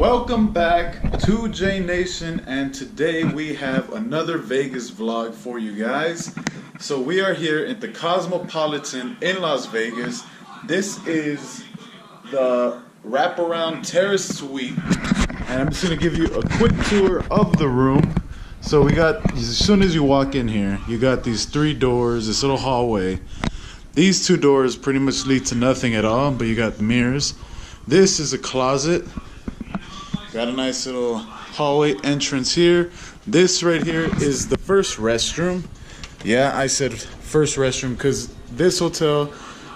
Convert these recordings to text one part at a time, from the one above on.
Welcome back to J Nation, and today we have another Vegas vlog for you guys. So we are here at the Cosmopolitan in Las Vegas. This is the Wraparound Terrace Suite, and I'm just going to give you a quick tour of the room. So we got, as soon as you walk in here, you got these three doors, this little hallway. These two doors pretty much lead to nothing at all, but you got the mirrors. This is a closet. Got a nice little hallway entrance here. This right here is the first restroom. Yeah, I said first restroom because this hotel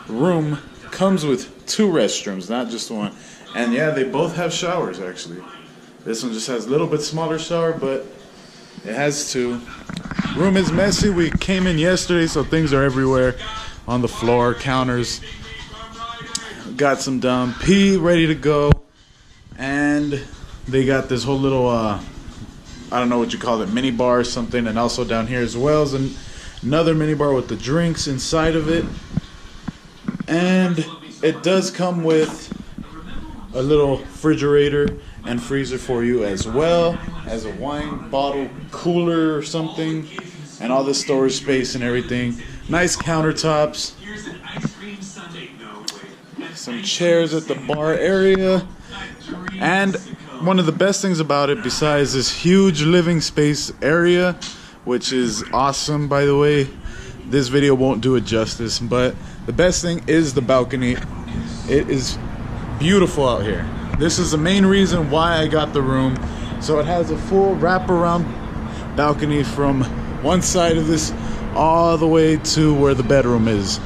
room comes with two restrooms, not just one. And yeah, they both have showers actually. This one just has a little bit smaller shower, but it has two. Room is messy. We came in yesterday, so things are everywhere. On the floor, counters. Got some dumb pee ready to go. And they got this whole little, I don't know what you call it, mini bar or something. And also down here as well is another mini bar with the drinks inside of it. And it does come with a little refrigerator and freezer for you, as well as a wine bottle cooler or something. And all this storage space and everything. Nice countertops. Some chairs at the bar area. And one of the best things about it, besides this huge living space area, which is awesome, by the way, this video won't do it justice, but the best thing is the balcony. It is beautiful out here. This is the main reason why I got the room. So it has a full wraparound balcony from one side of this all the way to where the bedroom is,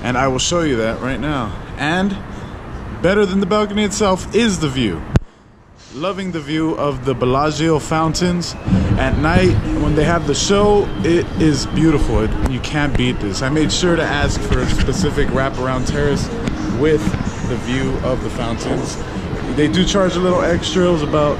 and I will show you that right now. And better than the balcony itself is the view. Loving the view of the Bellagio fountains at night when they have the show. It is beautiful. You can't beat this. I made sure to ask for a specific wraparound terrace with the view of the fountains. They do charge a little extra. It was about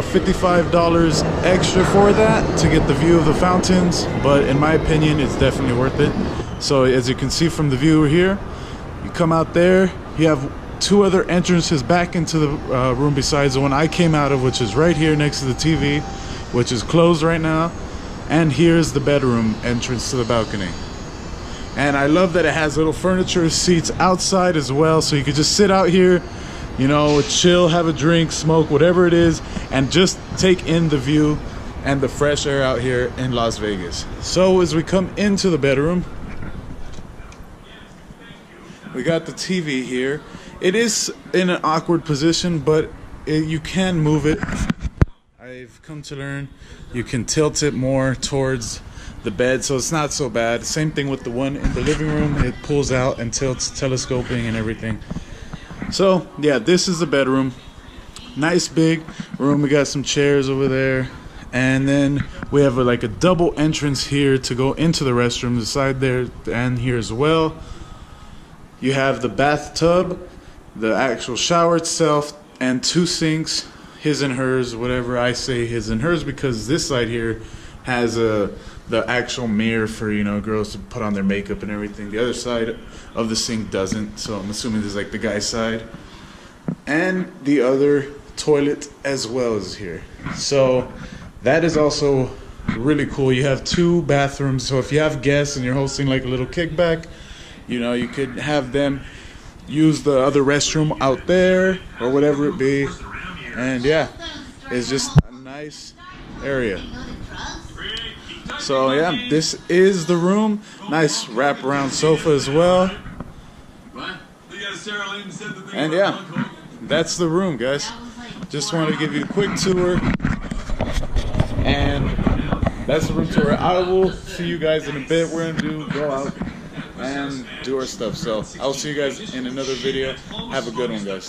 $55 extra for that to get the view of the fountains, but in my opinion it's definitely worth it. So as you can see from the view here, you come out there, you have two other entrances back into the room besides the one I came out of, which is right here next to the TV, which is closed right now. And here's the bedroom entrance to the balcony. And I love that it has little furniture seats outside as well, so you could just sit out here, you know, chill, have a drink, smoke, whatever it is, and just take in the view and the fresh air out here in Las Vegas. So as we come into the bedroom, we got the TV here. It is in an awkward position, but you can move it. I've come to learn you can tilt it more towards the bed, so it's not so bad. Same thing with the one in the living room. It pulls out and tilts, telescoping and everything. So yeah, this is the bedroom. Nice big room. We got some chairs over there, and then we have like a double entrance here to go into the restroom, the side there and here as well. You have the bathtub, the actual shower itself, and two sinks, his and hers. Whatever, I say his and hers because this side here has the actual mirror for, you know, girls to put on their makeup and everything. The other side of the sink doesn't, so I'm assuming this is like the guy's side. And the other toilet as well is here. So that is also really cool. You have two bathrooms, so if you have guests and you're hosting like a little kickback, you know, you could have them use the other restroom out there or whatever it be. And yeah, it's just a nice area. So yeah, this is the room. Nice wraparound sofa as well. And yeah, that's the room, guys. Just wanted to give you a quick tour. And that's the room tour. I will see you guys in a bit. We're gonna go out and do our stuff. So I'll see you guys in another video. Have a good one, guys.